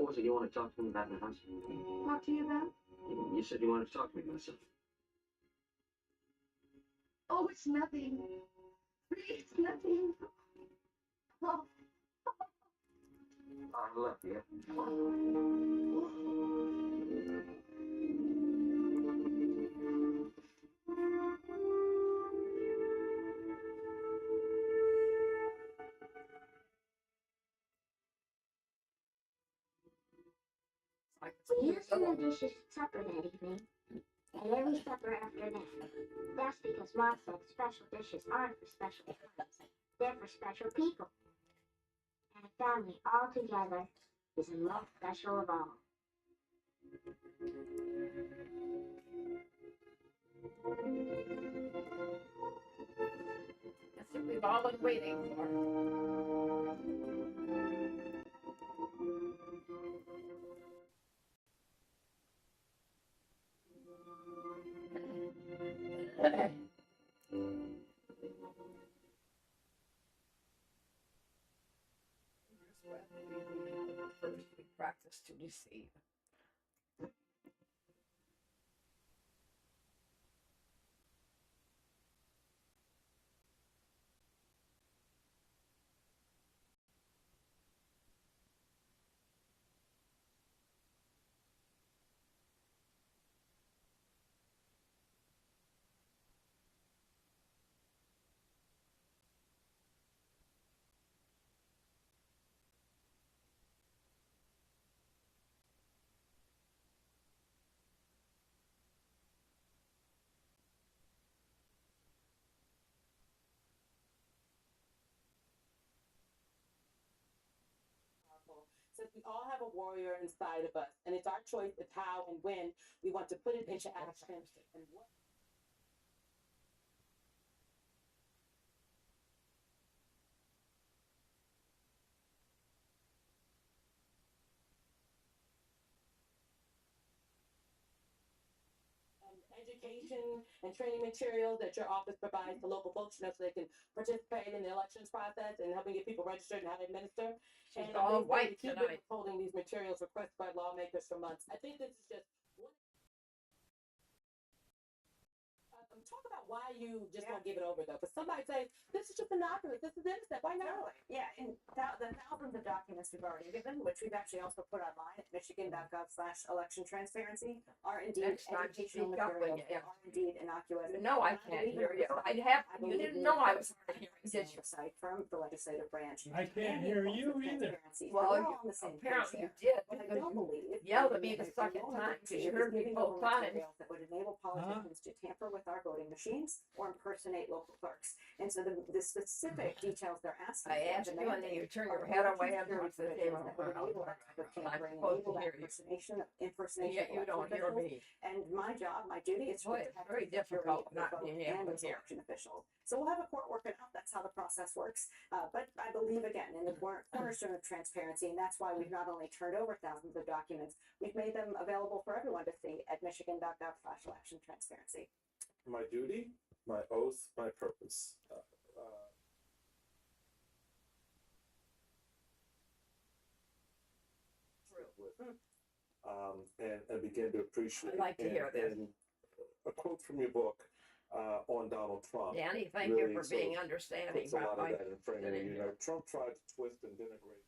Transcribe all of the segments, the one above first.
was it you wanted to talk to me about in the house? Talk to you about? You said you wanted to talk to me about something. Oh, it's nothing. It's nothing. Oh. I love you. Yesterday dishes supper that evening, and every supper after that. That's because Mom said special dishes aren't for special times. They're for special people. And a family all together is the most special of all. That's what we've all been waiting for. First, we practice to deceive. Since we all have a warrior inside of us, and it's our choice of how and when we want to put it into action and what. Education and training materials that your office provides to local folks, so they can participate in the elections process and helping get people registered and how to administer. She's And all they white keep tonight. holding these materials requested by lawmakers for months. I think this is just one. Talk about why you just don't give it over though. Because somebody says this is just innocuous, this is innocent. Why not? Yeah, and the thousands of documents we've already given, which we've actually also put online at michigan.gov/election transparency, are indeed Next time, educational speak up when materials. you They are indeed innocuous. You know I can't hear you. You didn't know I was hard of hearing, did you? Site from the legislative branch. I can't hear you either. Well, We're all on the same page apparently you here. did, What I because don't you believe yelled at is me the that second all time, we because do you is heard me giving both over times. materials that would enable politicians to tamper with our voting machines or impersonate local clerks. And so the specific details they're asking I for, asked you, and demanding, then you turn are your head away and election watch the security table. provisions that would enable that type of I'm tampering, supposed to enable that hear you. impersonation And of yet you don't election hear officials. me. And my job, my duty is to Boy, it's protect very the security difficult of the not vote being and able to its hear. election officials. So we'll have a court working out. That's how the process works. But I believe again in the cornerstone of transparency, and that's why we've not only turned over thousands of documents, we've made them available for everyone to see at michigan.gov/election transparency. My duty, my oath, my purpose. And begin to appreciate. I'd like to hear this. And a quote from your book on Donald Trump. Danny, thank you really for sort being of understanding puts a lot about my of that in frame of sitting you. You know, Trump tried to twist and denigrate.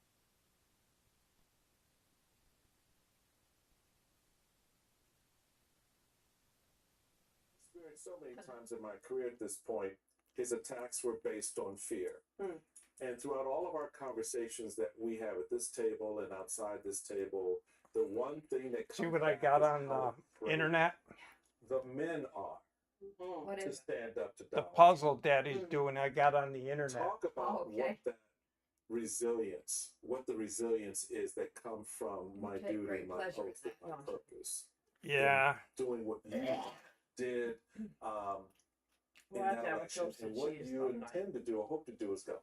Experienced so many times in my career at this point, his attacks were based on fear. And throughout all of our conversations that we have at this table and outside this table, the one thing that See comes what I back got is on how afraid internet? the men are What to is it? stand up to The Donald puzzle Daddy's doing, I got on the internet. Talk about okay. what that resilience, what the resilience is that come from my take duty, great my pleasure in oath, that, my don't you? purpose. Yeah. Doing what you did in Well, that that election, was and what cheese you all night. intend to do or hope to do is go.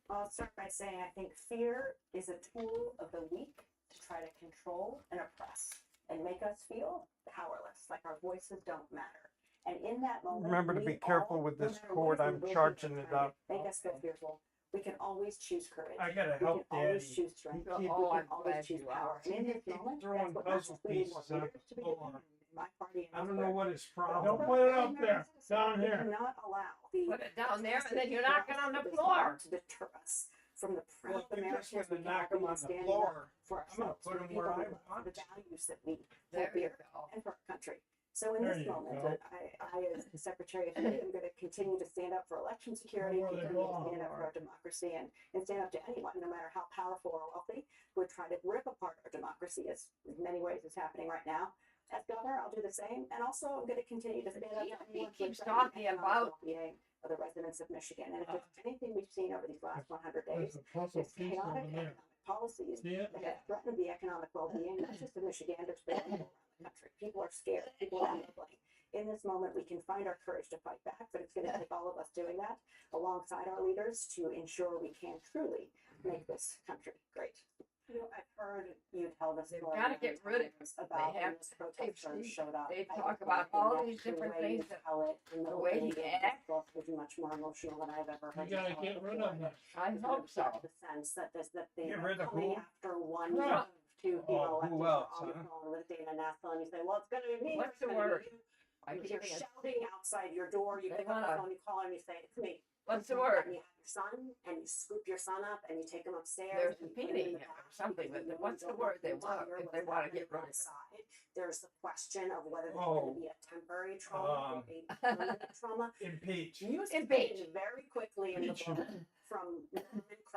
I'll start by saying I think fear is a tool of the weak to try to control and oppress and make us feel powerless, like our voices don't matter. And in that moment, Remember to we be careful all, with no this matter cord, what it is I'm we go through charging that's it trying to up. Make us feel fearful. We can always choose courage. I gotta We help can always Daddy. choose strength. Keep- We Oh, can I'm always glad choose you power. are. And in this Keep moment, throwing that's what puzzle we need more pieces on leaders the to be floor. doing in my party and I don't elsewhere. know what his But problem. also Don't put it for up there, American down citizens, we here. cannot allow the Put it down there, and toxic then you knock it on the forces floor. to deter us from the proud Well, if you're Americans just we gonna can knock be him on the standing floor, up for I'm gonna ourselves, put for the him people where we I love, for want the to. values that we There hold you dear go. and for our country. So in There this you moment, go. I as the Secretary of State, am going to continue to stand up for election security, Where they continue to belong. stand up for our democracy, and stand up to anyone, no matter how powerful or wealthy, who would try to rip apart our democracy, as in many ways is happening right now. As governor, I'll do the same, and also I'm going to continue to stand up He to anyone who keeps threatens talking the economic about- well-being of the residents of Michigan. And if there's anything we've seen over these last 100 days, There's a puzzle it's piece chaotic over there. economic policies See it? that have threatened the economic well-being, not just of Michiganders, but all around the country. People are scared. People are struggling. In this moment, we can find our courage to fight back, but it's going to take all of us doing that alongside our leaders to ensure we can truly make this country great. You know, I've heard you tell the They've story gotta many get rid of times about have when those protesters showed up. they I talk think about one thing all that these the different way things you that- tell it in the way opening he of this acts. book was much more emotional than I've ever heard You gotta tell it get rid before. of that. I Because hope so. The sense that they Get are rid of coming who? after one Trump. of two people Oh, elected who who else, on the huh? phone with Dana Nessel, and you say, well, it's gonna be me. What's it's the gonna word? be you. I You're can't even- shouting outside your door, you They pick up the wanna- phone, you call him, you say, it's me. What's the And word? you have your son, and you scoop your son up, and you take him upstairs. They're and you put him in subpoenaing the him or back something, because but you know what's you the don't word they want to want hear if what's they wanna happening get rid of him? outside. There's the question of whether there's Oh. going to be a temporary trauma or a permanent trauma. Impeach. You Impeach. stated very quickly in the Impeach book him. from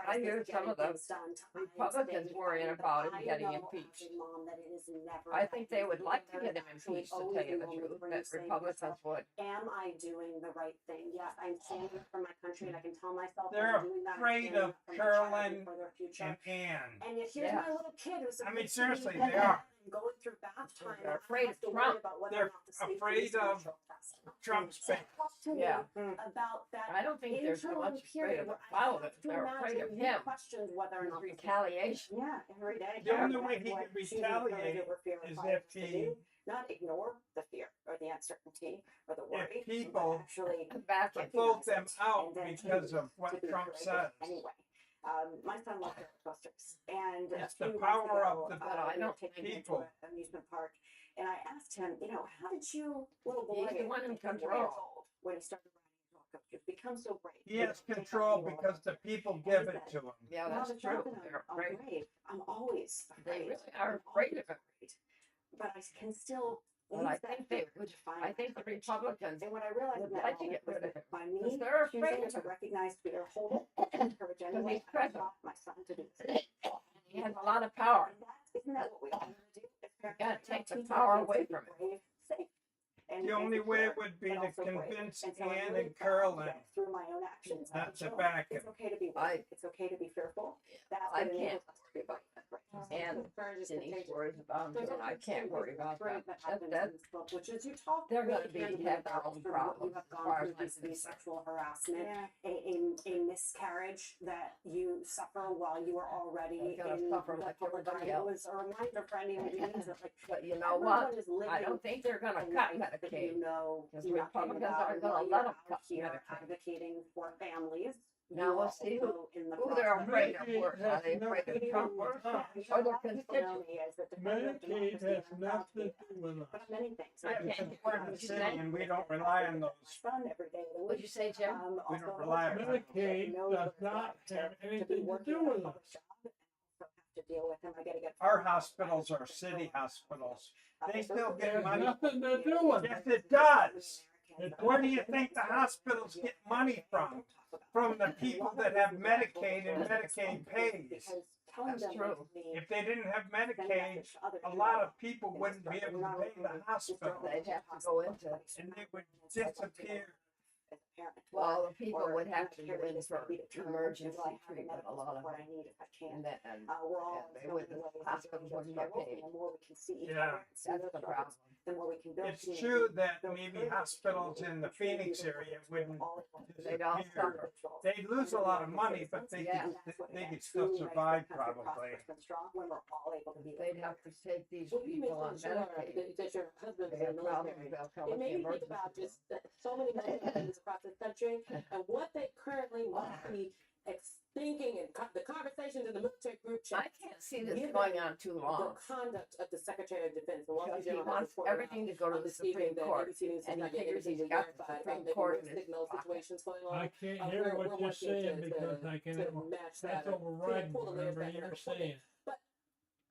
I hear some of the Republicans worrying about him getting impeached. I think they would like to get him impeached, to tell you the truth, that Republicans would. Am I doing the right thing? Yes, I'm standing up for my country, and I can tell myself They're I'm doing that. I'm afraid standing of up for my child Carolyn and for their future. And Ann. And yet here's Yeah. my little kid who's I mean, supposed to seriously, be they are. going through bath time. They're and afraid has of to worry Trump. about whether or They're not to sleep afraid through of this protest. Trump's face. Talk to me Yeah. about that. I don't think they're so interim much afraid period of where the I foul, have to they're afraid of imagine him. he questions whether or His not this is- retaliation. Yeah, every day. The only That's way he what can choosing courage retaliate over fear is requires if us to he- do. Not ignore the fear or the uncertainty or the worry, but people actually Back in. Vote them out and then because choose of what to be Trump courageous says. Anyway, my son loves Ghostbusters, and It's a the few power months ago, of the- But I we were don't taking think him to people. an amusement park, and I asked him, you know, how did you, little boy, He's the one in at 4 years control. old, when he started riding roller coasters, become so brave? He has Take on control any roller because the coaster? people give it to him. Yeah, Now that's that true. Jonathan, They're I'm afraid. brave. I'm always They afraid. really are I'm afraid always of him. afraid. But I can still But I use that think they fear would, to find I think the courage. Republicans, And what I realized would in that like to moment get was rid of that him, by because me they're afraid choosing of to him. recognize fear, hold it, and courage anyway, he's I president. taught my son to do this. he has a lot of power. And isn't that what we all want to do? As parents, gotta right now, take the teach power our kids away to be from him. brave, safe, and The only way secure, would be but to also brave. convince And so I'm Ann really and proud Carolyn that through my own actions, I not can to show back it's him. okay to be I- brave. It's okay to be fearful. That's I what enables can't. us to be brave. And Courage is Denise contagious. worries about him, There's too, and I also can't two worry about Great that. that happens That, in this book, which is you talk they're really gonna be- candidly have their about own sort of what problems you have as gone far through as I'm vis-a-vis concerned. sexual harassment, a miscarriage that you suffer while you are already You're gonna in suffer the like public everybody eye. It else. was a reminder for anyone who needs it. Like, but you know everyone what? is living I don't think they're gonna a cut life that you Medicaid. know Because nothing Republicans about, aren't gonna while let you're them out cut here Medicaid. advocating for families. Now you we'll are see who- also in the Who they're process. afraid of worse. Are they afraid of Trump worse? Or their constituents? Medicaid has nothing to do with But us. many things. I I can't can't get We're what in the you city say. and we don't rely on my those. son every day of the What'd week. you say, Jim? We Also don't rely on them. Medicaid does not have anything to do with us. To deal with him, I gotta get. Our hospitals are city hospitals. They still It get has money. nothing to do with Yes, it. it does. Where do you think the hospitals get money from? From the people that have Medicaid and Medicaid pays. That's true. If they didn't have Medicaid, a lot of people wouldn't be able to pay the hospital. They'd have to go into, And they would disappear. well, the people would have to go in this for may be the term, emergency will I have the treatment, a medical lot of support them. I need if I can. And then, and We're all they wouldn't- in some ways hospitals in wouldn't get struggles, paid. and the more we can see each Yeah. other, see that's those the struggles, problem. the more we can build It's community, true that build maybe courage, hospitals in the and truly Phoenix be the area voice wouldn't of all of us. They'd all disappear. Individuals. They'd lose a lot of money, but they Yeah. could, That's what they it could is. still Truly makes survive the country probably. prosperous and strong when we're all able to be. they'd have to take these Well, you people on mentioned sure Medicaid. that your husband's They in have the problems, military. they'll come It with the made me think emergency. about just so many militaries across the country and what they currently must be thinking and the conversations in the military group I chat. can't see this Given going on too The long. conduct of the Secretary of Defense, the Wall Street Because he Journal has wants reported everything to go to the this evening Supreme that Court. ABC News is And he not yet figures he's independently got the verified. Supreme Maybe Court mixed in his signal pocket. situations going on. I can't Uh, hear we're what you're working saying to because I can, match that's that. overriding pull the layers whatever back in you're that reporting. saying.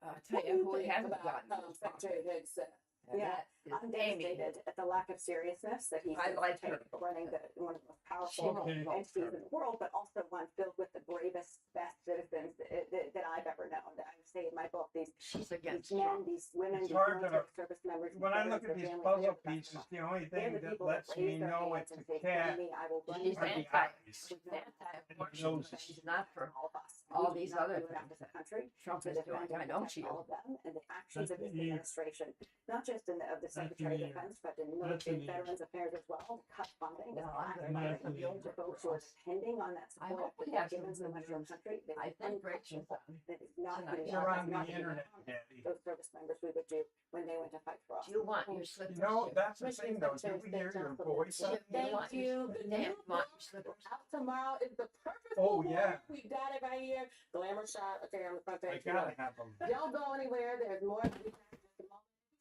I'll What tell do you you who he think hasn't about gotten in his Secretary pocket. Higgs said? And Yeah, that is I'm Amy. devastated at the lack of seriousness that he's I like her. running one of the most powerful Okay. entities in the world, but also one filled with the bravest, best citizens that I've ever known. I say in my book, these She's against men, Trump. these women, It's these hard to- military service members. When I look at these puzzle pieces, the only they're thing the that people lets that me raise their know hands it's a and say, cat "Amy, I will run She's for are the you." anti. eyes. She's anti-abortion, Those- but she's not for all of us. all We these do not other do enough things as a that country Trump to is defend doing. I and know protect she all is. of them, and the actions of this That's the- administration, not just of the That's Secretary of the- Defense, but in that's military the- Veterans Affairs as well, to cut funding, No, to I'm slash gonna funding have to- to folks who are depending on that I support hope that we they're have given some so much of the country. That I is think Rachel's unconscionable. on. That is not Tonight. getting You're on not the getting internet, harmed Daddy. those service members we would do when they went to fight for us. Do you want your slippers? You know, too? that's the Michigan thing though, do Secretary we of hear State your Johnson voice Chip, up you here? want Thank your you. slippers? The Dan, new you want your book slippers? out tomorrow is the perfect Oh, book. yeah. We got it right here. Glamour shot. Okay, on the front I page. gotta have them. Don't go anywhere. There's more. Be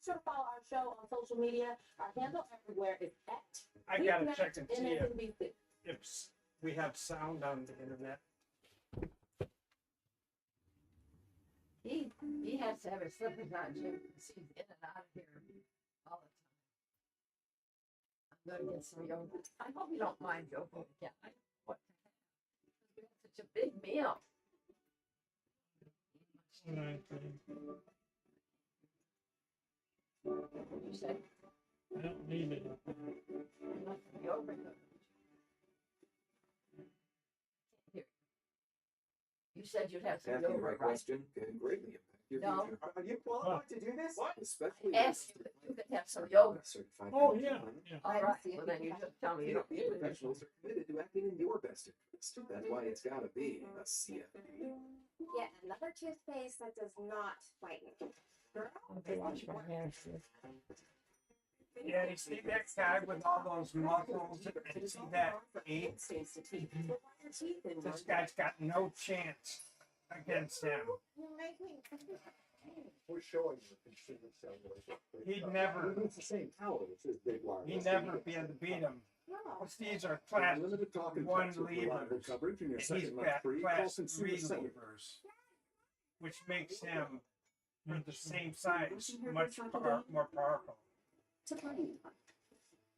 sure to follow our show on social media. Our handle everywhere is at I gotta Weeknight check and see MSNBC. if we have sound on the internet. He has to have his slippers on, Jim, because he's in and out of here all the time. I'm gonna get some yoga. I hope you don't mind yoga again. I don't know what to have. We had such a big meal. Right. You said I don't need it. enough of yoga. Here. You said you'd have some Asking the yoga, right right? question can greatly impact your No. future. Are you qualified to do this? What? Especially Ask you if you could have some yoga. certified Oh, financial yeah, planner. yeah. All right, well then you just tell me you don't need it. Professionals are committed to acting in your best interest. That's why it's gotta be a CFP. Yet another toothpaste that does not whiten. Okay, wash my hands. Yeah, you see that guy with all those muscles and see that ape? This guy's got no chance against him. We're showing you consumer cellular. He'd never, It's the same power as his big wireless. he'd never be able to beat him. Because these are class Unlimited talk and one text with reliable levers, coverage in your and he's second month got free. Call class Consumer 3 Cellular. levers, which makes him, for the same size, much more powerful. To party with fun.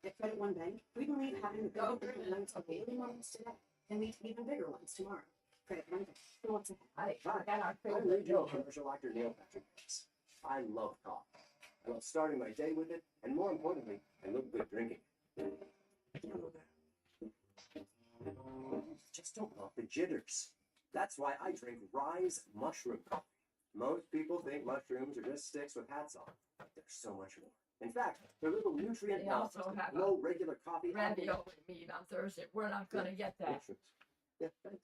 At Credit One Bank, we believe having Go. bigger ones daily ones today can lead to even bigger ones tomorrow. Credit One Bank. Who wants to I got our I'm favorite regional yoga. commercial actor Neil Patrick Harris. I love coffee. I love starting my day with it, and more importantly, I love good drinking. Just don't love the jitters. That's why I drink Rise Mushroom Coffee. Most people think mushrooms are just sticks with hats on, but there's so much more. In fact, they're little nutrient They also balls, have a low regular coffee. ravioli meat on Thursday. We're not gonna get that. Yeah, thanks.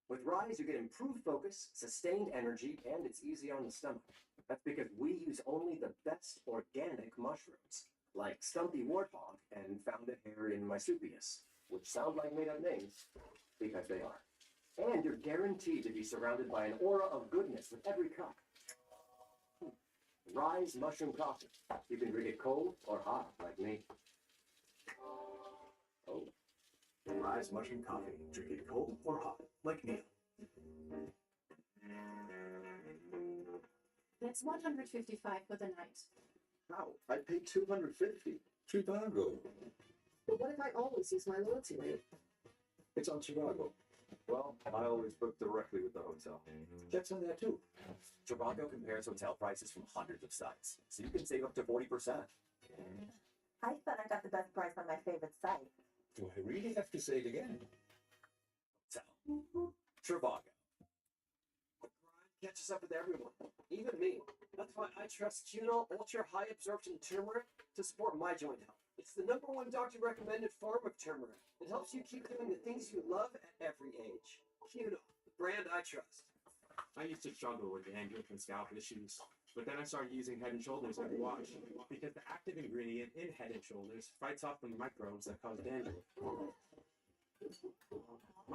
With Rise, you get improved focus, sustained energy, and it's easy on the stomach. That's because we use only the best organic mushrooms, like Stumpy Warthog and Found It Here in Marsupius, which sound like made-up names, because they are. And you're guaranteed to be surrounded by an aura of goodness with every cup. Rise Mushroom Coffee. You can drink it cold or hot, like me. Oh. Rise Mushroom Coffee. Drink it cold or hot, like Neil. That's $155 for the night. How? I paid $250. Trivago. But what if I always use my loyalty rate? It's on Trivago. Well, I always book directly with the hotel. Check's on that too. Trivago compares hotel prices from hundreds of sites, so you can save up to 40%. I thought I got the best price on my favorite site. Do I really have to say it again? Hotel. Trivago. Catches up with everyone, even me. That's why I trust Juno Ultra High Absorption Turmeric to support my joint health. It's the #1 doctor recommended form of turmeric. It helps you keep doing the things you love at every age. Juno, the brand I trust. I used to struggle with dandruff and scalp issues, but then I started using Head & Shoulders every wash because the active ingredient in Head & Shoulders fights off the microbes that cause dandruff.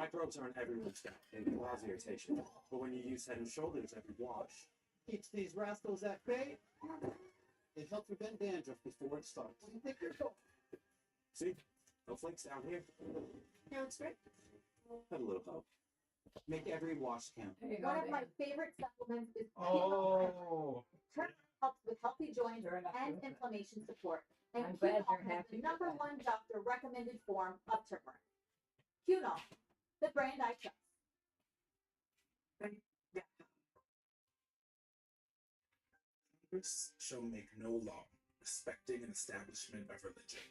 Microbes are in everyone's scalp and can cause irritation. But when you use Head and Shoulders every wash, Keeps these rascals at bay. It helps prevent dandruff before it starts. see, no flakes down here. No, it's great. Have a little help. Make every wash count. There you go, One of my Dan. favorite supplements is Oh, Turmeric helps with healthy joints and inflammation support. And I'm glad Qunol you're is the happy with number that. one doctor recommended form of turmeric. Qunol, the brand I trust. Congress shall make no law respecting an establishment of religion,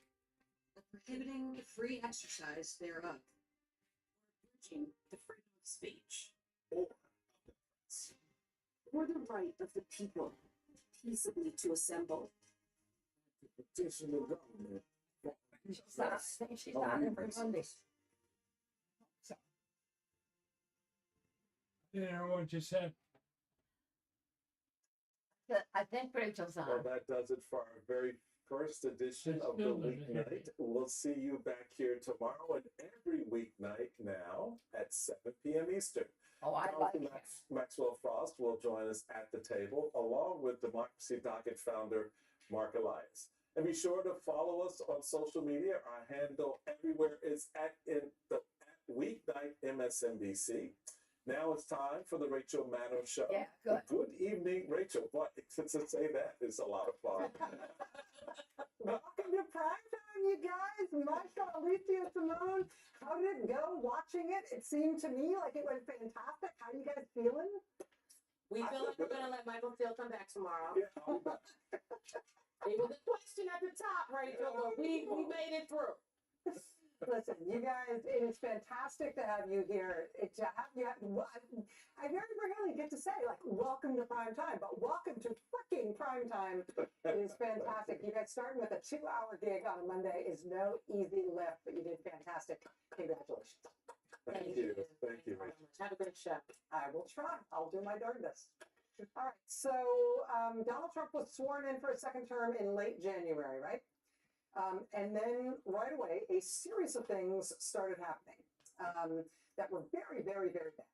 Prohibiting the free exercise thereof. Abridging the freedom of speech. or of the press, Or the right of the people peaceably to assemble. Petition the government. She's on, I think she's on every Monday. Yeah, what you said. I think Rachel's Well, on. that does it for our very first edition of the Still doesn't hear weeknight. We'll see you back here tomorrow and every weeknight now at 7 p.m. Eastern. Oh, I like Jonathan it. Maxwell Frost will join us at the table, along with Democracy Docket founder Mark Elias. And be sure to follow us on social media. Our handle everywhere is at Weeknight MSNBC. Now it's time for the Rachel Maddow Show. Yeah, good. Good evening, Rachel. What to say that is a lot of fun. Welcome to primetime, you guys. Michael, Alicia, Simone. How did it go watching it? It seemed to me like it went fantastic. How are you guys feeling? We feel like we're gonna let Michael Steele come back tomorrow. Yeah, I'll be back. It was a question at the top, Rachel, but we made it through. Listen, you guys, it is fantastic to have you here. To have you, I very rarely get to say like welcome to prime time, but welcome to freaking prime time. It is fantastic. You guys starting with a 2-hour gig on a Monday is no easy lift, but you did fantastic. Congratulations. Thank you. Thank you, Rachel. Have a great show. I will try. I'll do my darndest. All right. So Donald Trump was sworn in for a second term in late January, right? And then right away, a series of things started happening that were very, very, very bad.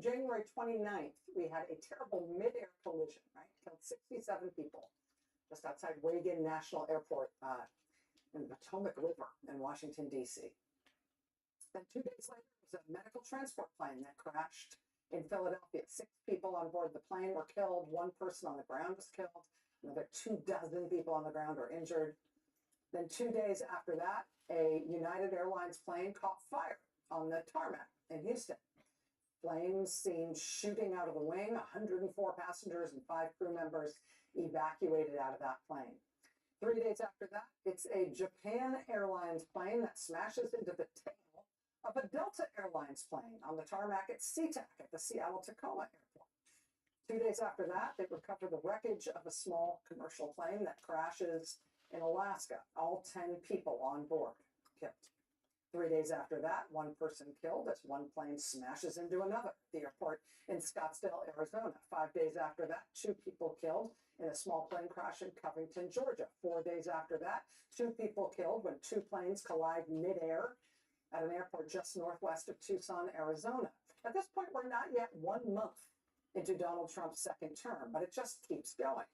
January 29th, we had a terrible mid-air collision, right? Killed 67 people just outside Reagan National Airport in the Potomac River in Washington, D.C. Then 2 days later, it was a medical transport plane that crashed in Philadelphia. 6 people on board the plane were killed. 1 person on the ground was killed. Another 24 people on the ground were injured. Then 2 days after that, a United Airlines plane caught fire on the tarmac in Houston. Flames seen shooting out of the wing, 104 passengers and 5 crew members evacuated out of that plane. 3 days after that, it's a Japan Airlines plane that smashes into the tail of a Delta Airlines plane on the tarmac at SeaTac at the Seattle-Tacoma Airport. 2 days after that, they recover the wreckage of a small commercial plane that crashes in Alaska. All 10 people on board killed. 3 days after that, 1 person killed as 1 plane smashes into another at the airport in Scottsdale, Arizona. 5 days after that, 2 people killed in a small plane crash in Covington, Georgia. 4 days after that, 2 people killed when 2 planes collide midair at an airport just northwest of Tucson, Arizona. At this point, we're not yet 1 month into Donald Trump's second term, but it just keeps going.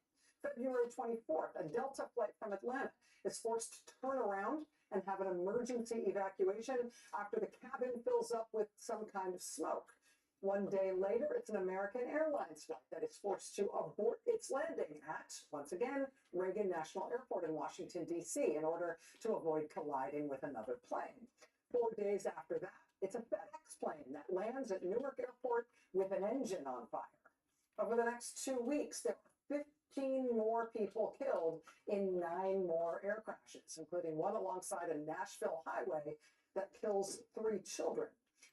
February 24th, a Delta flight from Atlanta is forced to turn around and have an emergency evacuation after the cabin fills up with some kind of smoke. 1 day later, it's an American Airlines flight that is forced to abort its landing at, once again, Reagan National Airport in Washington, D.C. in order to avoid colliding with another plane. 4 days after that, it's a FedEx plane that lands at Newark Airport with an engine on fire. Over the next 2 weeks, there were 15 more people killed in 9 more air crashes, including one alongside a Nashville highway that kills 3 children.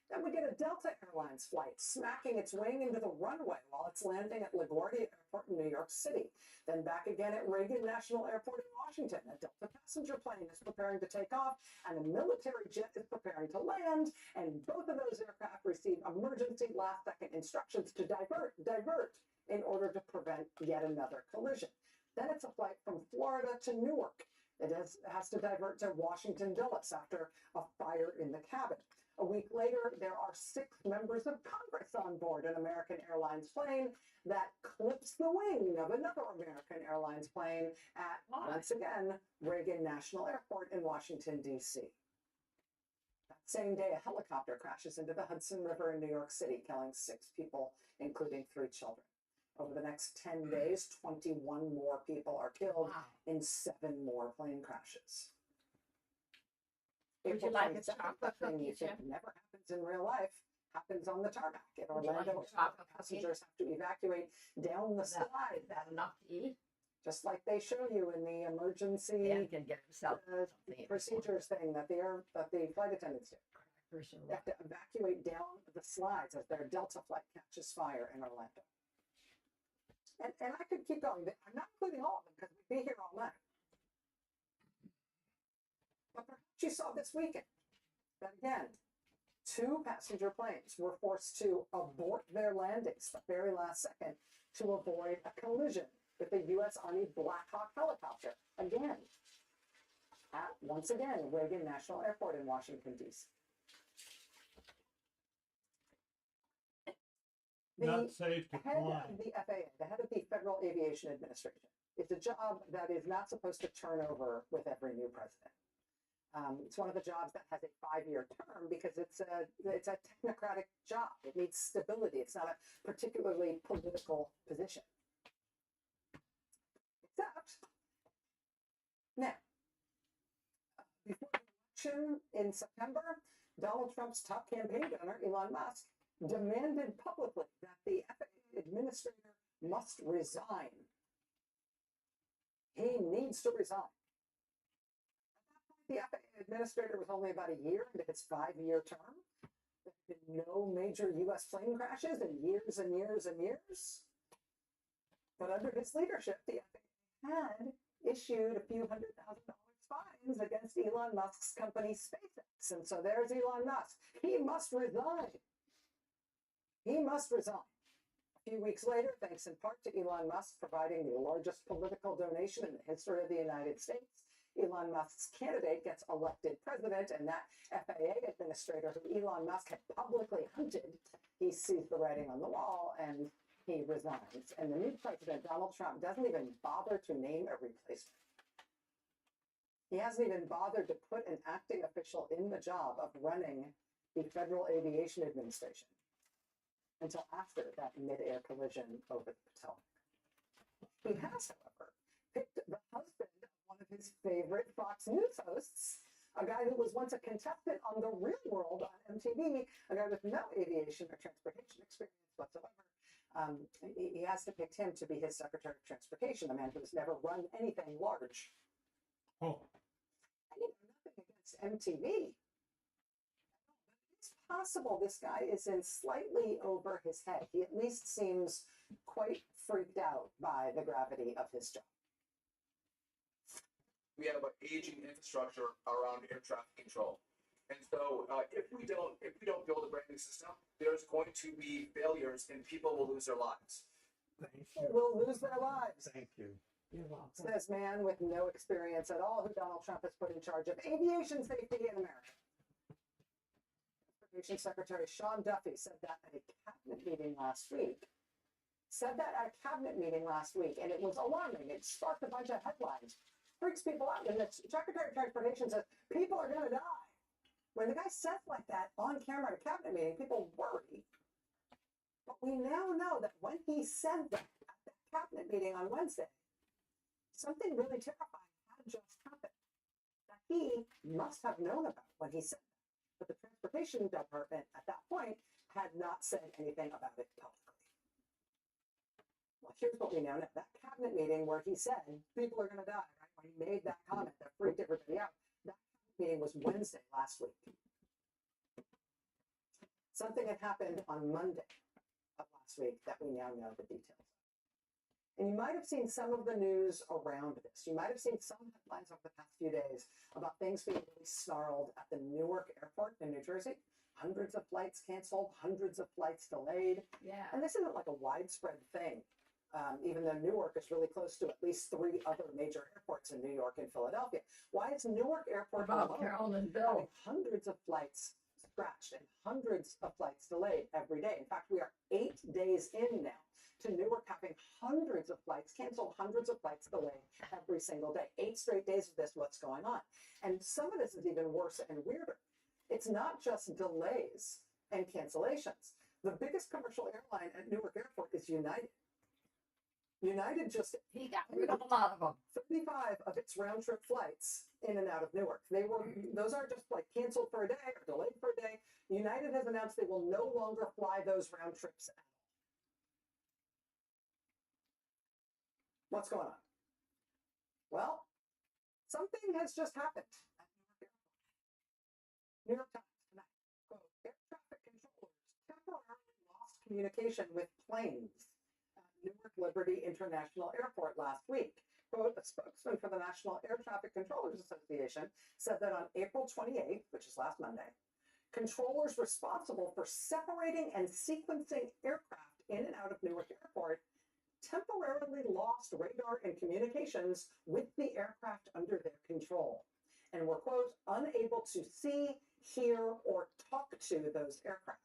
Then we get a Delta Airlines flight smacking its wing into the runway while it's landing at LaGuardia Airport in New York City. Then back again at Reagan National Airport in Washington. A Delta passenger plane is preparing to take off and a military jet is preparing to land. And both of those aircraft receive emergency last-second instructions to divert in order to prevent yet another collision. Then it's a flight from Florida to Newark. It has to divert to Washington Dulles after a fire in the cabin. A week later, there are 6 members of Congress on board an American Airlines plane that clips the wing of another American Airlines plane at, once again, Reagan National Airport in Washington, D.C. That same day, a helicopter crashes into the Hudson River in New York City, killing 6 people, including 3 children. Over the next 10 days, 21 more people are killed in 7 more plane crashes. Would you April like a 22nd, chocolate the thing cookie, you think Jim? never happens in real life happens on the tarmac in Would you like Orlando. a chocolate cookie? Passengers have to evacuate down the slide. Is that enough to eat? Just like they show you in the emergency Dan can get himself something. procedures thing that the flight attendants do. They have to evacuate down the slides as their Delta flight catches fire in Orlando. And I could keep going. I'm not including all of them because we'd be here all night. But perhaps you saw this weekend that again, 2 passenger planes were forced to abort their landings the very last second to avoid a collision with the U.S. Army Black Hawk helicopter. Again, at, once again, Reagan National Airport in Washington, D.C. Not safe to head fly. of the FAA, the head of the Federal Aviation Administration, is a job that is not supposed to turn over with every new president. It's one of the jobs that has a 5-year term because it's a technocratic job. It needs stability. It's not a particularly political position. Except, now, before the election in September, Donald Trump's top campaign donor, Elon Musk, demanded publicly that the FAA administrator must resign. He needs to resign. The FAA administrator was only about a year into his 5-year term. There have been no major U.S. plane crashes in years and years and years. But under his leadership, the FAA had issued a few $100,000 fines against Elon Musk's company SpaceX. And so there's Elon Musk. He must resign. He must resign. A few weeks later, thanks in part to Elon Musk providing the largest political donation in the history of the United States, Elon Musk's candidate gets elected president, and that FAA administrator who Elon Musk had publicly hunted, he sees the writing on the wall and he resigns. And the new president, Donald Trump, doesn't even bother to name a replacement. He hasn't even bothered to put an acting official in the job of running the Federal Aviation Administration until after that mid-air collision over the Potomac. He has, however, picked the husband of one of his favorite Fox News hosts, a guy who was once a contestant on The Real World on MTV, a guy with no aviation or transportation experience whatsoever. He has to pick him to be his Secretary of Transportation, a man who's never run anything large. Oh. I know nothing against MTV. It's possible this guy is in slightly over his head. He at least seems quite freaked out by the gravity of his job. We have an aging infrastructure around air traffic control. And so if we don't build a brand new system, there's going to be failures and people will lose their lives. Will lose their lives. Thank you. You're welcome. Says man with no experience at all who Donald Trump has put in charge of aviation safety in America. Transportation Secretary Sean Duffy said that at a cabinet meeting last week. And it was alarming. It sparked a bunch of headlines. Freaks people out. And the Secretary of Transportation says, people are going to die. When the guy says like that on camera at a cabinet meeting, people worry. But we now know that when he said that at the cabinet meeting on Wednesday, something really terrifying had just happened that he must have known about when he said that. But the Transportation Department at that point had not said anything about it publicly. Well, here's what we know now. That cabinet meeting where he said people are going to die, right? When he made that comment that freaked everybody out, that cabinet meeting was Wednesday last week. Something had happened on Monday of last week that we now know the details. And you might have seen some of the news around this. You might have seen some headlines over the past few days about things being really snarled at the Newark Airport in New Jersey. Hundreds of flights canceled, hundreds of flights delayed. Yeah. And this isn't like a widespread thing, even though Newark is really close to at least 3 other major airports in New York and Philadelphia. Why is Newark Airport About alone Carolyn and Bill? having hundreds of flights scratched and hundreds of flights delayed every day. In fact, we are 8 days in now to Newark having hundreds of flights canceled, hundreds of flights delayed every single day. 8 straight days of this, what's going on? And some of this is even worse and weirder. It's not just delays and cancellations. The biggest commercial airline at Newark Airport is United. United just He got rid of a lot of them. 35 of its round trip flights in and out of Newark. Those aren't just like canceled for a day or delayed for a day. United has announced they will no longer fly those round trips at all. What's going on? Well, something has just happened at Newark Airport. New York Times tonight, quote, air traffic controllers temporarily lost communication with planes at Newark Liberty International Airport last week. Quote, a spokesman for the National Air Traffic Controllers Association said that on April 28th, which is last Monday, controllers responsible for separating and sequencing aircraft in and out of Newark Airport temporarily lost radar and communications with the aircraft under their control and were, quote, unable to see, hear, or talk to those aircraft.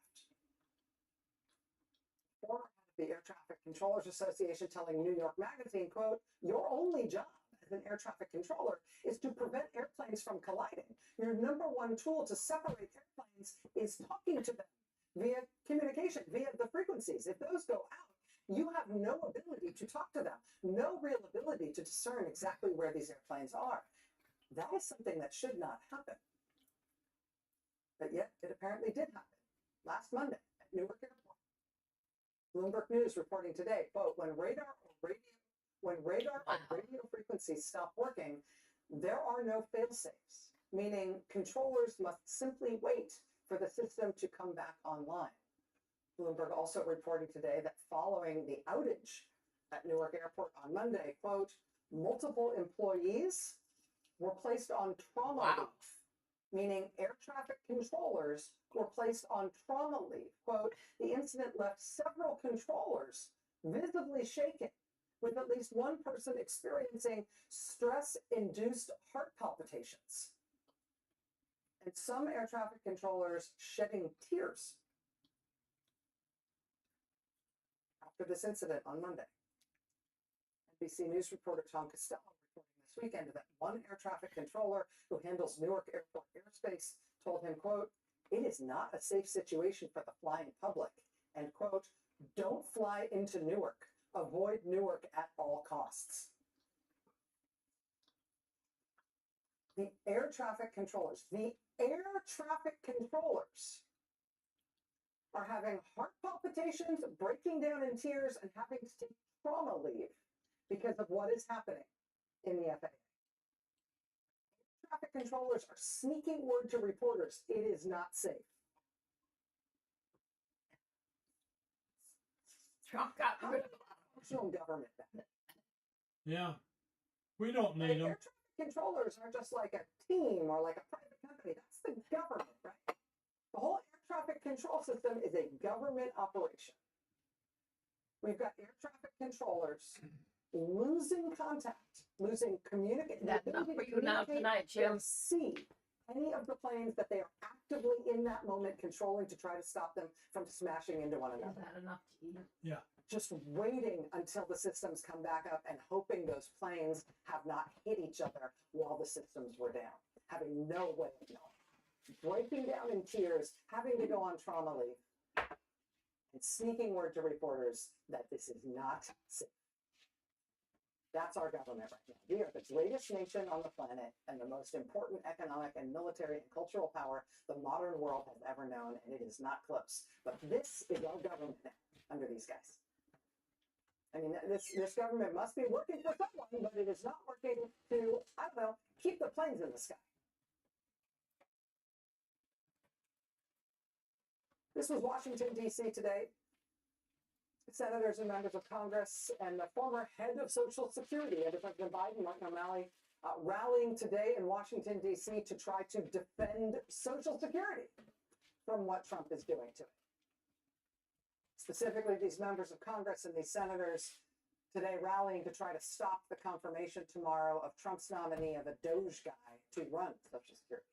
Former head of the Air Traffic Controllers Association telling New York Magazine, quote, your only job as an air traffic controller is to prevent airplanes from colliding. Your number one tool to separate airplanes is talking to them via communication, via the frequencies. If those go out, you have no ability to talk to them, no real ability to discern exactly where these airplanes are. That is something that should not happen. But yet, it apparently did happen last Monday at Newark Airport. Bloomberg News reporting today, quote, when radar or radio frequencies stop working, there are no fail-safes, meaning controllers must simply wait for the system to come back online. Bloomberg also reporting today that following the outage at Newark Airport on Monday, quote, multiple employees were placed on trauma leave, meaning air traffic controllers were placed on trauma leave. Quote, the incident left several controllers visibly shaken, with at least one person experiencing stress-induced heart palpitations, and some air traffic controllers shedding tears after this incident on Monday. NBC News reporter Tom Costello reporting this weekend that one air traffic controller who handles Newark Airport airspace told him, quote, it is not a safe situation for the flying public, and quote, don't fly into Newark. Avoid Newark at all costs. The air traffic controllers are having heart palpitations, breaking down in tears, and having to take trauma leave because of what is happening in the FAA. Air traffic controllers are sneaking word to reporters, it is not safe. Trump got rid of functional government then. Yeah. We don't need them. Air traffic controllers are just like a team or like a private company. That's the government, right? The whole air traffic control system is a government operation. We've got air traffic controllers losing contact, losing communication. That's enough for you now tonight, Jim. See any of the planes that they are actively in that moment controlling to try to stop them from smashing into one another. Is that enough to eat? Yeah. Just waiting until the systems come back up and hoping those planes have not hit each other while the systems were down, having no way of knowing. Breaking down in tears, having to go on trauma leave, and sneaking word to reporters that this is not safe. That's our government right now. We are the greatest nation on the planet and the most important economic and military and cultural power the modern world has ever known, and it is not close. But this is our government now, under these guys. I mean, this government must be working for someone, but it is not working to, I don't know, keep the planes in the sky. This was Washington, D.C. today. Senators and members of Congress and the former head of Social Security under President Biden, Martin O'Malley, rallying today in Washington, D.C. to try to defend Social Security from what Trump is doing to it. Specifically, these members of Congress and these senators today rallying to try to stop the confirmation tomorrow of Trump's nominee of a Doge guy to run Social Security.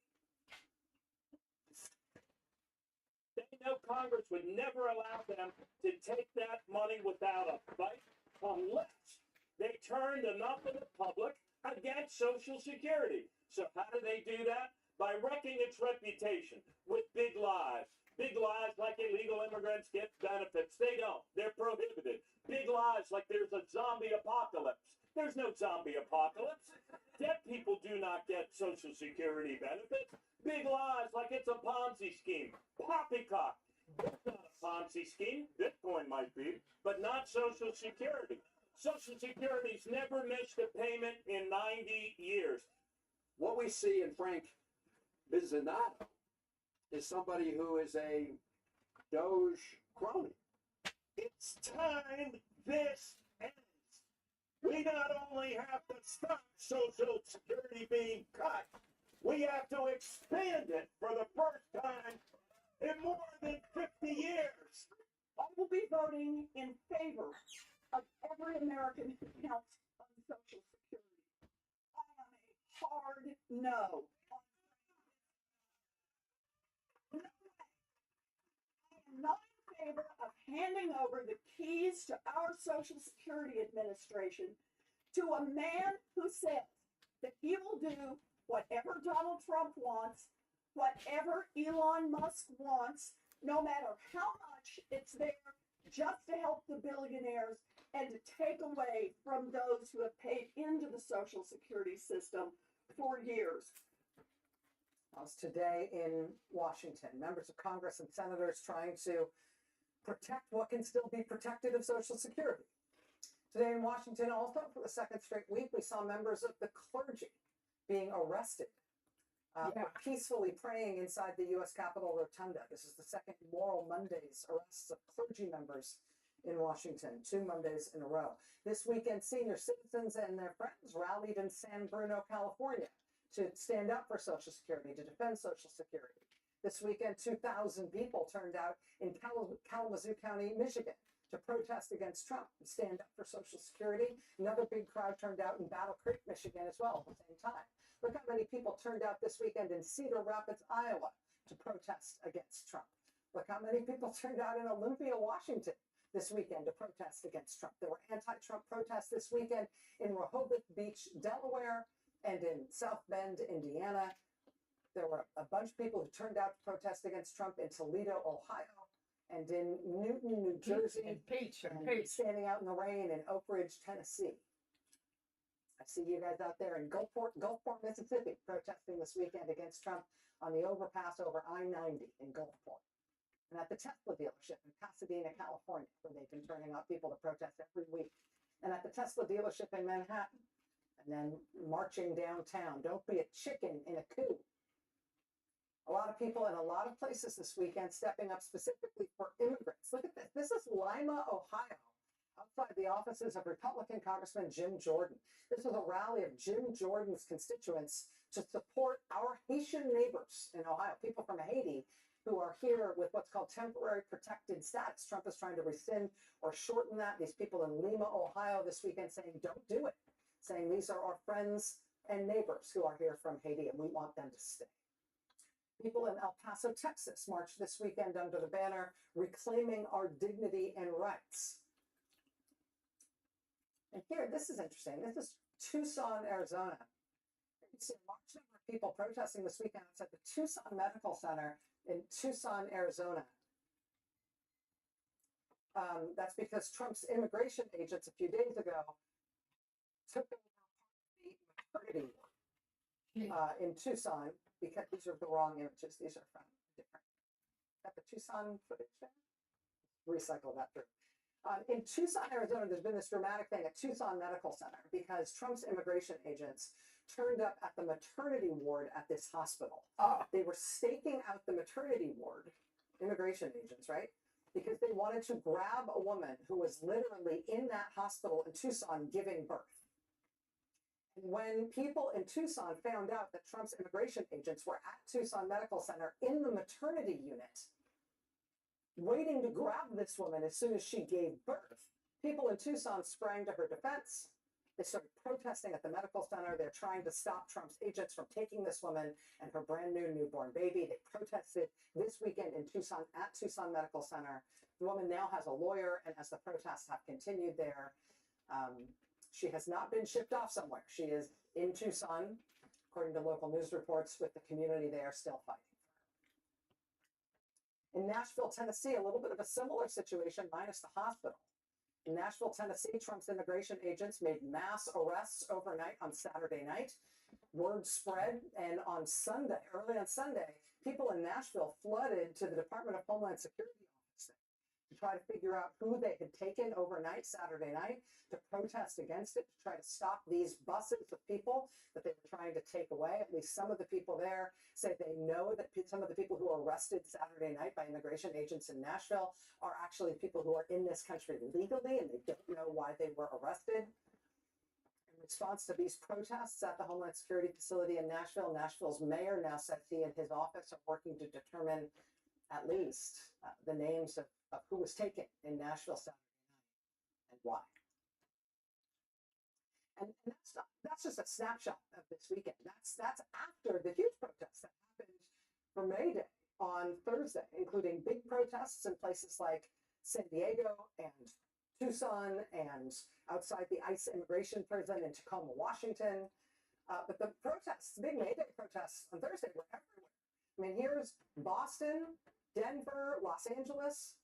know Congress would never allow them to take that money without a fight unless they turned enough of the public against Social Security. So how do they do that? By wrecking its reputation with big lies. Big lies like illegal immigrants get benefits. They don't. They're prohibited. Big lies like there's a zombie apocalypse. There's no zombie apocalypse. Dead people do not get Social Security benefits. Big lies like it's a Ponzi scheme. Poppycock. It's not a Ponzi scheme. Bitcoin might be, but not Social Security. Social Security's never missed a payment in 90 years. What we see in Frank Bizzinato is somebody who is a Doge crony. It's time this ends. We not only have to stop Social Security being cut, we have to expand it for the first time in more than 50 years. I will be voting in favor of every American who counts on Social Security. I am a hard no. No way. I am not in favor of handing over the keys to our Social Security Administration to a man who says that he will do whatever Donald Trump wants, whatever Elon Musk wants, no matter how much it's there just to help the billionaires and to take away from those who have paid into the Social Security system for years. That was today in Washington. Members of Congress and senators trying to protect what can still be protected of Social Security. Today in Washington, also for the second straight week, we saw members of the clergy being arrested for peacefully praying inside the U.S. Capitol Rotunda. This is the second Moral Mondays arrests of clergy members in Washington, 2 Mondays in a row. This weekend, senior citizens and their friends rallied in San Bruno, California, to stand up for Social Security, to defend Social Security. This weekend, 2,000 people turned out in Kalamazoo County, Michigan, to protest against Trump and stand up for Social Security. Another big crowd turned out in Battle Creek, Michigan as well at the same time. Look how many people turned out this weekend in Cedar Rapids, Iowa to protest against Trump. Look how many people turned out in Olympia, Washington this weekend to protest against Trump. There were anti-Trump protests this weekend in Rehoboth Beach, Delaware, and in South Bend, Indiana. There were a bunch of people who turned out to protest against Trump in Toledo, Ohio, and in Newton, New Jersey, and standing out in the rain in Oak Ridge, Tennessee. I see you guys out there in Gulfport, Mississippi, protesting this weekend against Trump on the overpass over I-90 in Gulfport. And at the Tesla dealership in Pasadena, California, where they've been turning out people to protest every week. And at the Tesla dealership in Manhattan. And then marching downtown. Don't be a chicken in a coop. A lot of people in a lot of places this weekend stepping up specifically for immigrants. Look at this. This is Lima, Ohio, outside the offices of Republican Congressman Jim Jordan. This was a rally of Jim Jordan's constituents to support our Haitian neighbors in Ohio, people from Haiti who are here with what's called temporary protected status. Trump is trying to rescind or shorten that. These people in Lima, Ohio this weekend saying, don't do it, saying these are our friends and neighbors who are here from Haiti and we want them to stay. People in El Paso, Texas marched this weekend under the banner Reclaiming Our Dignity and Rights. And here, this is interesting. This is Tucson, Arizona. You see a large number of people protesting this weekend outside the Tucson Medical Center in Tucson, Arizona. That's because Trump's immigration agents a few days ago took over the maternity ward in Tucson, because these are the wrong images. These are from different. Got the Tucson footage there? Recycle that through. In Tucson, Arizona, there's been this dramatic thing at Tucson Medical Center because Trump's immigration agents turned up at the maternity ward at this hospital. They were staking out the maternity ward, immigration agents, right? Because they wanted to grab a woman who was literally in that hospital in Tucson giving birth. And when people in Tucson found out that Trump's immigration agents were at Tucson Medical Center in the maternity unit, waiting to grab this woman as soon as she gave birth, people in Tucson sprang to her defense. They started protesting at the medical center. They're trying to stop Trump's agents from taking this woman and her brand new newborn baby. They protested this weekend in Tucson at Tucson Medical Center. The woman now has a lawyer, and as the protests have continued there, she has not been shipped off somewhere. She is in Tucson, according to local news reports, with the community there still fighting. In Nashville, Tennessee, a little bit of a similar situation, minus the hospital. In Nashville, Tennessee, Trump's immigration agents made mass arrests overnight on Saturday night. Word spread, and on Sunday, early on Sunday, people in Nashville flooded to the Department of Homeland Security office to try to figure out who they had taken overnight Saturday night to protest against it, to try to stop these buses of people that they were trying to take away. At least some of the people there say they know that some of the people who were arrested Saturday night by immigration agents in Nashville are actually people who are in this country legally, and they don't know why they were arrested. In response to these protests at the Homeland Security facility in Nashville, Nashville's mayor now said he and his office are working to determine at least the names of who was taken in Nashville Saturday night and why. And that's just a snapshot of this weekend. That's after the huge protests that happened for May Day on Thursday, including big protests in places like San Diego and Tucson and outside the ICE immigration prison in Tacoma, Washington. But the protests, big May Day protests on Thursday were everywhere. I mean, here's Boston, Denver, Los Angeles,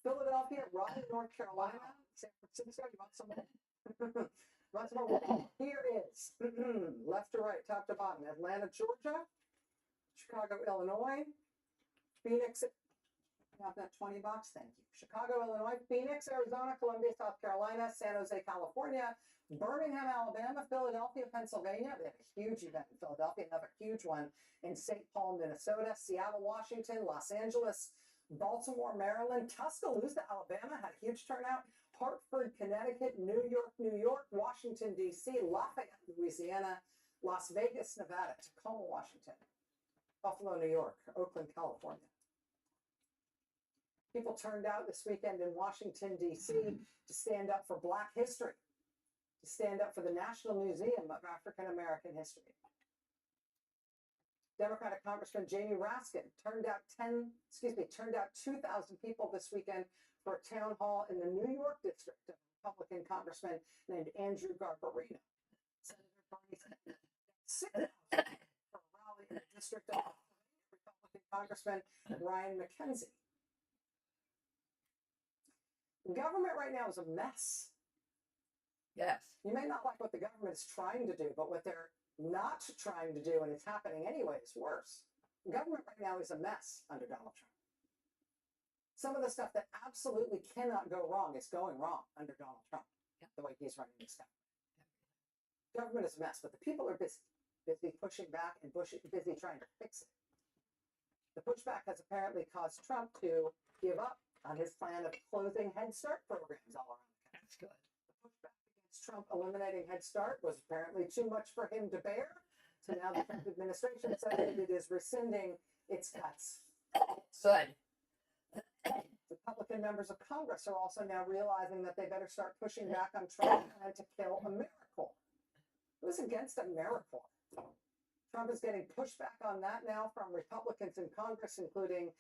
Philadelphia, Raleigh, North Carolina, San Francisco. You want some more? Here is left to right, top to bottom: Atlanta, Georgia, Chicago, Illinois, Phoenix. Got that $20? Thank you. Chicago, Illinois, Phoenix, Arizona, Columbia, South Carolina, San Jose, California, Birmingham, Alabama, Philadelphia, Pennsylvania. They had a huge event in Philadelphia, another huge one in St. Paul, Minnesota, Seattle, Washington, Los Angeles, Baltimore, Maryland, Tuscaloosa, Alabama had a huge turnout. Hartford, Connecticut, New York, Washington, D.C., Lafayette, Louisiana, Las Vegas, Nevada, Tacoma, Washington, Buffalo, New York, Oakland, California. People turned out this weekend in Washington, D.C. to stand up for Black history, to stand up for the National Museum of African American History. Democratic Congressman Jamie Raskin turned out 2,000 people this weekend for a town hall in the New York district of a Republican congressman named Andrew Garbarino. Senator Bernie Sanders 6,000 for a rally in the district of Republican Congressman Ryan McKenzie. Government right now is a mess. Yes. You may not like what the government is trying to do, but what they're not trying to do, and it's happening anyway, is worse. Government right now is a mess under Donald Trump. Some of the stuff that absolutely cannot go wrong is going wrong under Donald Trump, the way he's running this stuff. Government is a mess, but the people are busy pushing back and busy trying to fix it. The pushback has apparently caused Trump to give up on his plan of closing Head Start programs all around the country. That's good. The pushback against Trump eliminating Head Start was apparently too much for him to bear. So now the Trump administration said that it is rescinding its cuts. Good. Republican members of Congress are also now realizing that they better start pushing back on Trump's plan to kill AmeriCorps. It was against AmeriCorps. Trump is getting pushback on that now from Republicans in Congress, including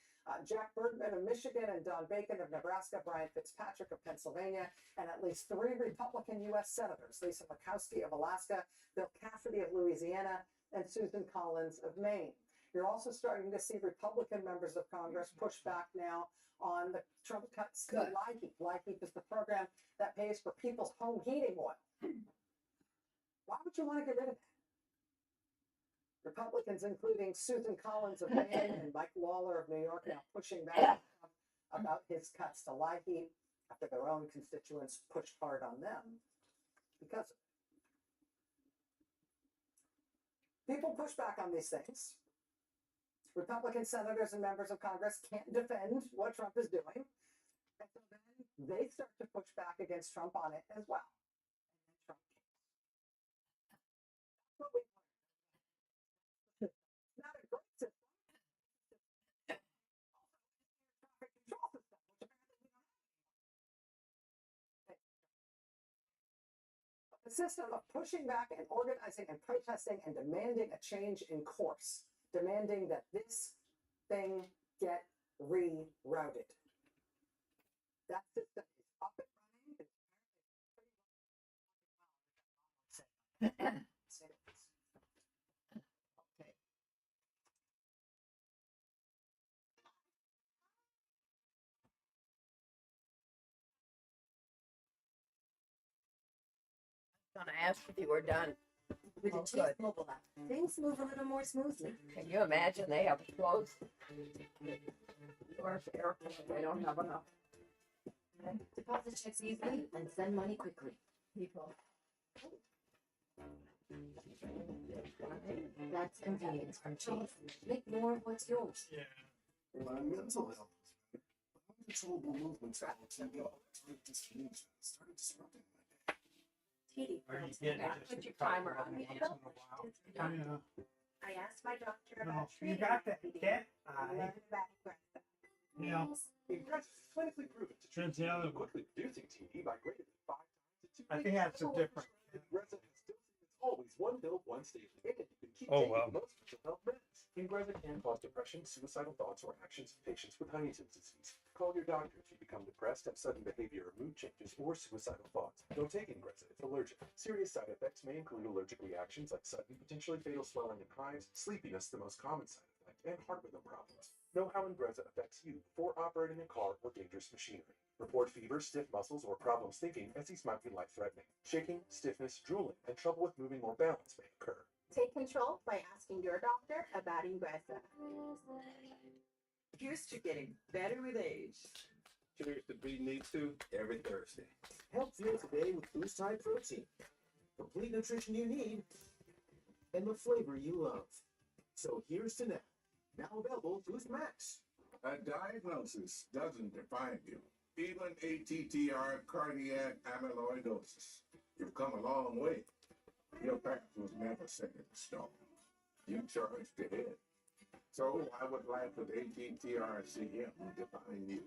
Jack Bergman of Michigan and Don Bacon of Nebraska, Brian Fitzpatrick of Pennsylvania, and at least 3 Republican U.S. senators: Lisa Murkowski of Alaska, Bill Cassidy of Louisiana, and Susan Collins of Maine. You're also starting to see Republican members of Congress push back now on the Trump cuts to LIHEAP. LIHEAP is the program that pays for people's home heating oil. Why would you want to get rid of that? Republicans, including Susan Collins of Maine and Mike Lawler of New York, now pushing back about his cuts to LIHEAP after their own constituents pushed hard on them because of it. People push back on these things. Republican senators and members of Congress can't defend what Trump is doing. And so then they start to push back against Trump on it as well. And then Trump That's what we learned. Not a great system. Also, it's an air traffic control system, which apparently we don't have anymore. But system of pushing back and organizing and protesting and demanding a change in course, demanding that this thing get rerouted. That system is up and running. It's pretty well. Gonna ask if you were done. With the Oh, Chase good. mobile app, things move a little more smoothly. Can you imagine they have to close North Airport? They don't have enough Deposit checks easily and send money quickly. people. That's convenience from Chase. Make more of what's yours. My mental health is better. Uncontrollable movements and electronic distribution started disrupting my day. Katie, Are you getting Yeah, just put a your couple timer on of the minutes in a while? Yeah. I asked my doctor No, about you treating got that IBD. cat I eye. learned about Ingrezza. Yeah. Ingrezza is clinically proven to treat That's the other one. quickly reducing TB by greater than 5 times to 2 I think that's a different. Ingrezza has dosing that's always one pill, once daily, and you can keep Oh, taking wow. most mental health meds. Ingrezza can cause depression, suicidal thoughts, or actions in patients with Huntington's disease. Call your doctor if you become depressed, have sudden behavior or mood changes, or suicidal thoughts. Don't take Ingrezza if allergic. Serious side effects may include allergic reactions like sudden, potentially fatal swelling in hives, sleepiness, the most common side effect, and heart rhythm problems. Know how Ingrezza affects you before operating a car or dangerous machinery. Report fever, stiff muscles, or problems thinking, as these might be life-threatening. Shaking, stiffness, drooling, and trouble with moving or balance may occur. Take control by asking your doctor about Ingrezza. Here's to getting better with age. Cheers to Be Need To every Thursday. Help fuel today with Boost High Protein. Complete nutrition you need and the flavor you love. So here's to now available Boost Max. A diagnosis doesn't define you. Even ATTR cardiac amyloidosis. You've come a long way. Your path was never set in stone. You charged ahead. So why would life with ATTR-CM define you?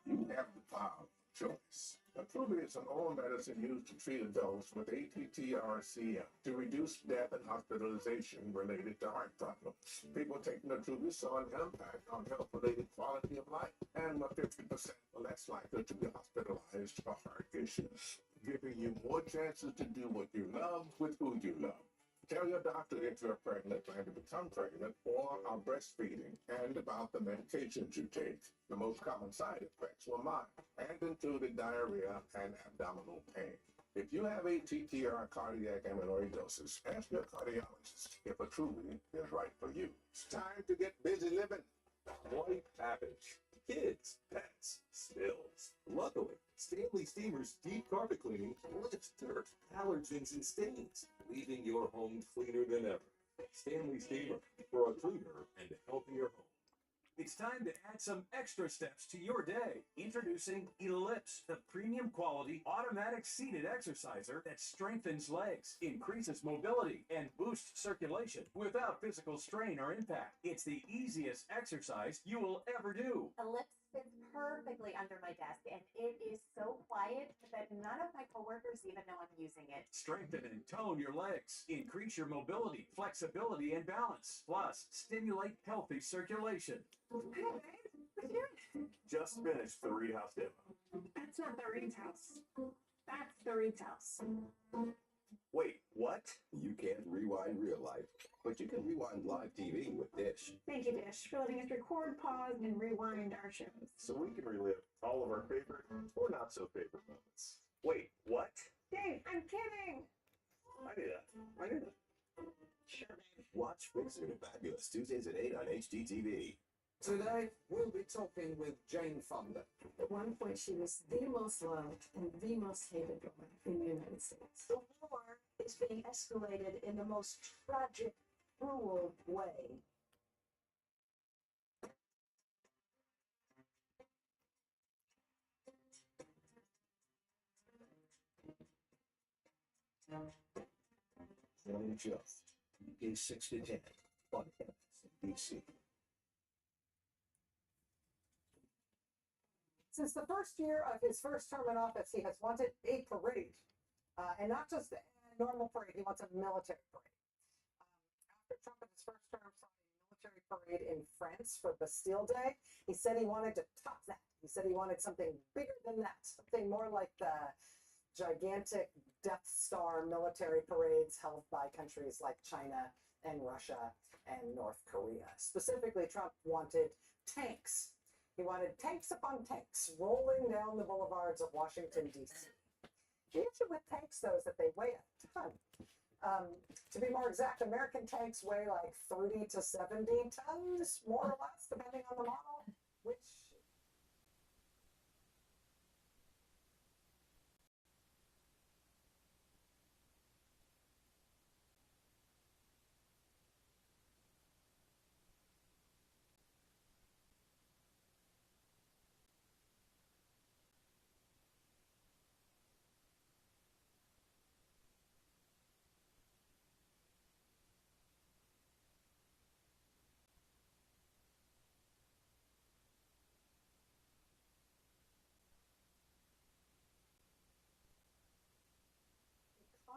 You have the power of choice. Attruby is an oral medicine used to treat adults with ATTR-CM to reduce death and hospitalization related to heart problems. People taking Attruby saw an impact on health-related quality of life and were 50% less likely to be hospitalized for heart issues, giving you more chances to do what you love with who you love. Tell your doctor if you're pregnant, plan to become pregnant, or are breastfeeding, and about the medications you take. The most common side effects were mild and included diarrhea and abdominal pain. If you have ATTR cardiac amyloidosis, ask your cardiologist if Attruby is right for you. It's time to get busy living. White habits, kids, pets, spills. Luckily, Stanley Steamer's deep carpet cleaning lifts dirt, allergens, and stains, leaving your home cleaner than ever. Stanley Steamer for a cleaner and healthier home. It's time to add some extra steps to your day. Introducing Ellipse, the premium quality automatic seated exerciser that strengthens legs, increases mobility, and boosts circulation without physical strain or impact. It's the easiest exercise you will ever do. Ellipse fits perfectly under my desk, and it is so quiet that none of my coworkers even know I'm using it. Strengthen and tone your legs. Increase your mobility, flexibility, and balance. Plus, stimulate healthy circulation. Just finished the Reed House demo. That's not the Reed's house. That's the Reed's house. Wait, what? You can't rewind real life, but you can rewind live TV with Dish. Thank you, Dish, for letting us record, pause, and rewind our shows. So we can relive all of our favorite or not so favorite moments. Wait, what? Dave, I'm kidding! I knew that. I knew that. Sure, babe. Watch Fixer to Fabulous Tuesdays at 8 on HGTV. Today, we'll be talking with Jane Fonda. At one point, she was the most loved and the most hated woman in the United States. The war is being escalated in the most tragic, cruel way. Morning Joe, UK 6 to 10, on DC. Since the first year of his first term in office, he has wanted a parade. And not just a normal parade, he wants a military parade. After Trump in his first term saw a military parade in France for Bastille Day, he said he wanted to top that. He said he wanted something bigger than that, something more like the gigantic Death Star military parades held by countries like China and Russia and North Korea. Specifically, Trump wanted tanks. He wanted tanks upon tanks rolling down the boulevards of Washington, D.C. The issue with tanks, though, is that they weigh a ton. To be more exact, American tanks weigh like 30 to 70 tons, more or less, depending on the model, which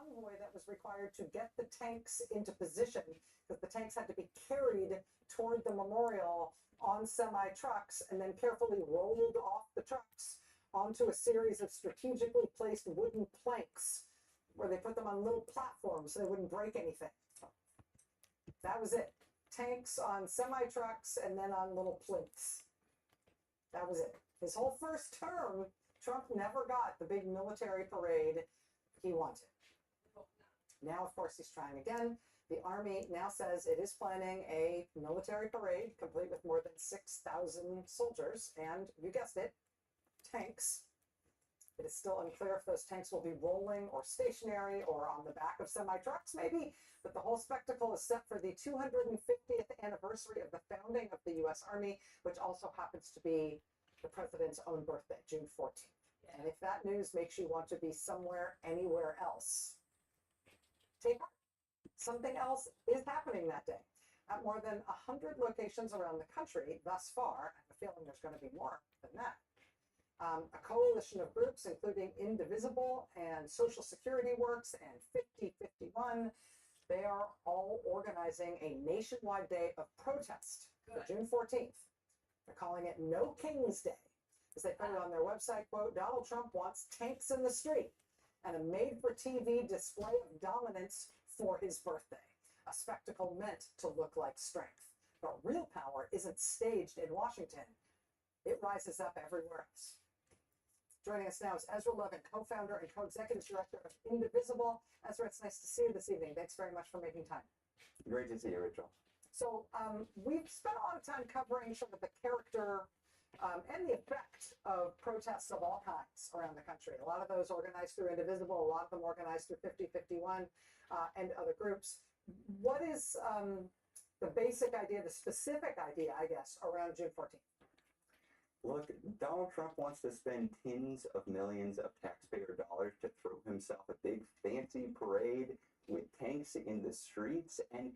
convoy that was required to get the tanks into position, because the tanks had to be carried toward the memorial on semi-trucks and then carefully rolled off the trucks onto a series of strategically placed wooden planks where they put them on little platforms so they wouldn't break anything. That was it. Tanks on semi-trucks and then on little plinths. That was it. His whole first term, Trump never got the big military parade he wanted. Now, of course, he's trying again. The Army now says it is planning a military parade complete with more than 6,000 soldiers and, you guessed it, tanks. It is still unclear if those tanks will be rolling or stationary or on the back of semi-trucks maybe, but the whole spectacle is set for the 250th anniversary of the founding of the U.S. Army, which also happens to be the president's own birthday, June 14th. And if that news makes you want to be somewhere, anywhere else, take heart. Something else is happening that day. At more than 100 locations around the country thus far, I have a feeling there's going to be more than that. A coalition of groups, including Indivisible and Social Security Works and 5051, they are all organizing a nationwide day of protest for June 14th. They're calling it No King's Day. As they put it on their website, quote, Donald Trump wants tanks in the street and a made-for-TV display of dominance for his birthday, a spectacle meant to look like strength. But real power isn't staged in Washington. It rises up everywhere else. Joining us now is Ezra Levin, co-founder and co-executive director of Indivisible. Ezra, it's nice to see you this evening. Thanks very much for making time. Great to see you, Rachel. So we've spent a lot of time covering sort of the character and the effect of protests of all kinds around the country. A lot of those organized through Indivisible, a lot of them organized through 5051 and other groups. What is the basic idea, the specific idea, I guess, around June 14th? Look, Donald Trump wants to spend tens of millions of taxpayer dollars to throw himself a big fancy parade with tanks in the streets. And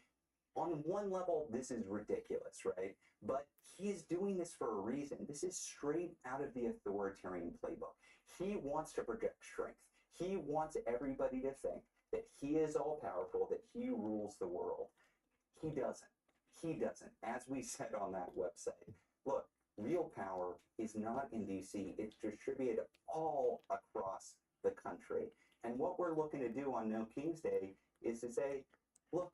on one level, this is ridiculous, right? But he's doing this for a reason. This is straight out of the authoritarian playbook. He wants to project strength. He wants everybody to think that he is all powerful, that he rules the world. He doesn't. He doesn't. As we said on that website, look, real power is not in DC. It's distributed all across the country. And what we're looking to do on No King's Day is to say, look,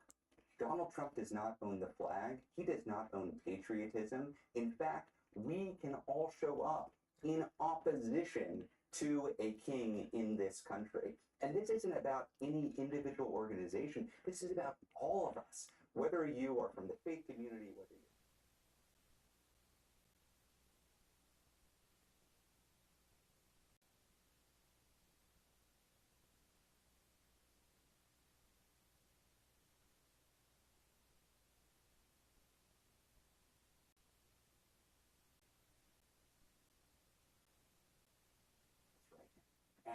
Donald Trump does not own the flag. He does not own patriotism. In fact, we can all show up in opposition to a king in this country. And this isn't about any individual organization. This is about all of us, whether you are from the faith community, whether you're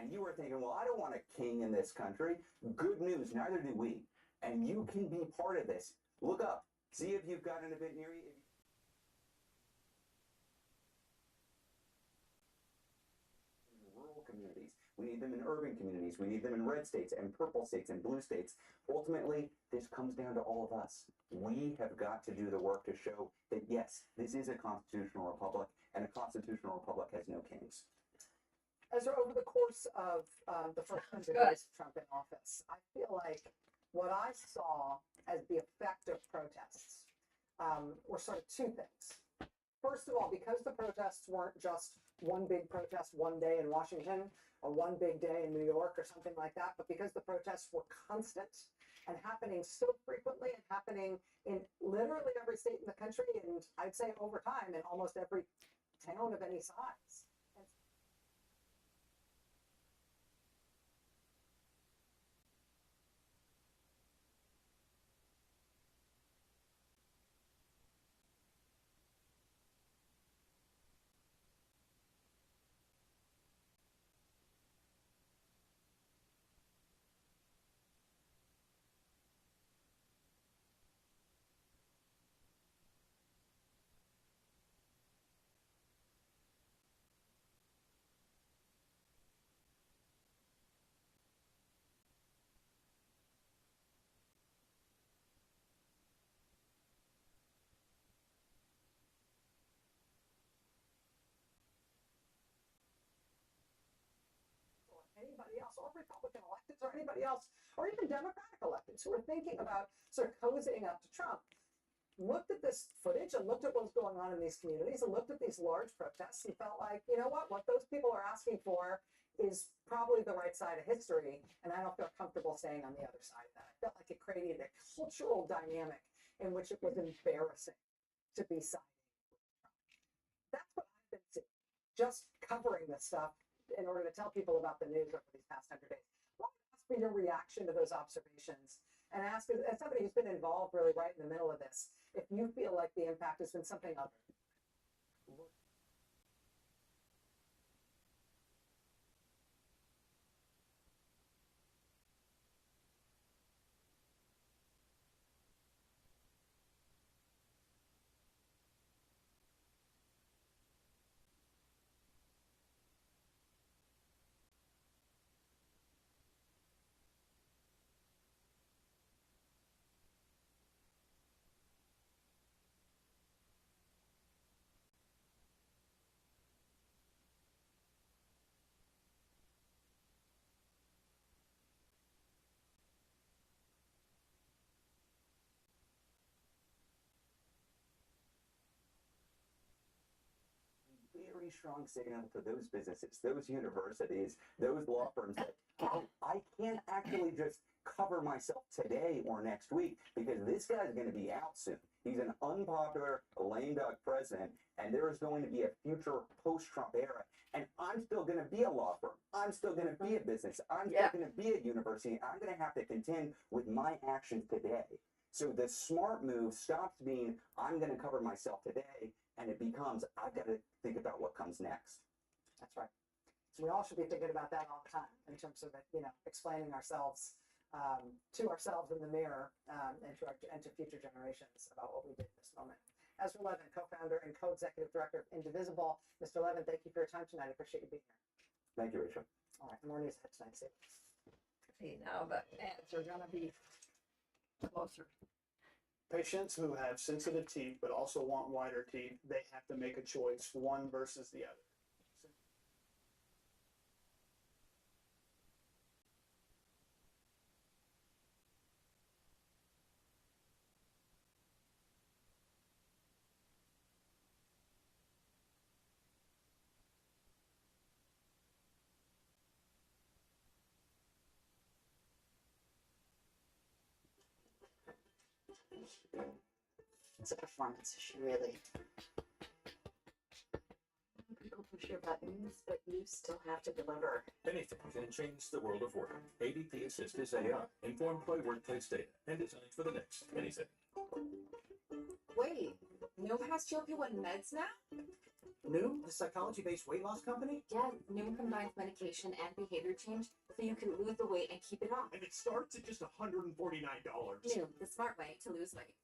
and you were thinking, well, I don't want a king in this country. Good news, neither do we. And you can be part of this. Look up, see if you've got an event near you. In rural communities, We need them in urban communities. We need them in red states and purple states and blue states. Ultimately, this comes down to all of us. We have got to do the work to show that, yes, this is a constitutional republic, and a constitutional republic has no kings. Ezra, over the course of the first 100 days of Trump in office, I feel like what I saw as the effect of protests were sort of two things. First of all, because the protests weren't just one big protest one day in Washington or one big day in New York or something like that, but because the protests were constant and happening so frequently and happening in literally every state in the country, and I'd say over time in almost every town of any size. Anybody else, or Republican electeds, or anybody else, or even Democratic electeds who are thinking about sort of cozying up to Trump, looked at this footage and looked at what's going on in these communities and looked at these large protests and felt like, you know what those people are asking for is probably the right side of history, and I don't feel comfortable staying on the other side of that. I felt like it created a cultural dynamic in which it was embarrassing to be siding with Trump. That's what I've been seeing, just covering this stuff in order to tell people about the news over these past 100 days. What has been your reaction to those observations? And ask, as somebody who's been involved really right in the middle of this, if you feel like the impact has been something other. Very strong signal to those businesses, those universities, those law firms that I can't actually just cover myself today or next week because this guy's going to be out soon. He's an unpopular, lame duck president, and there is going to be a future post-Trump era. And I'm still going to be a law firm. I'm still going to be a business. I'm still going to be a university. I'm going to have to contend with my actions today. So the smart move stops being, I'm going to cover myself today, and it becomes, I've got to think about what comes next. That's right. So we all should be thinking about that all the time in terms of, explaining ourselves to ourselves in the mirror and to future generations about what we did in this moment. Ezra Levin, co-founder and co-executive director of Indivisible. Mr. Levin, thank you for your time tonight. I appreciate you being here. Thank you, Rachel. All right, more news ahead tonight, Steve. See, now the ads are gonna be closer. Patients who have sensitive teeth but also want whiter teeth, they have to make a choice, one versus the other. It's a performance issue, really. People push your buttons, but you still have to deliver. Anything can change the world of work. ADP Assist is AI, informed by workplace data, and designed for the next anything. Wait, Noom has GLP-1 meds now? Noom, the psychology-based weight loss company? Yeah, Noom combines medication and behavior change so you can lose the weight and keep it off. And it starts at just $149. Noom, the smart way to lose weight.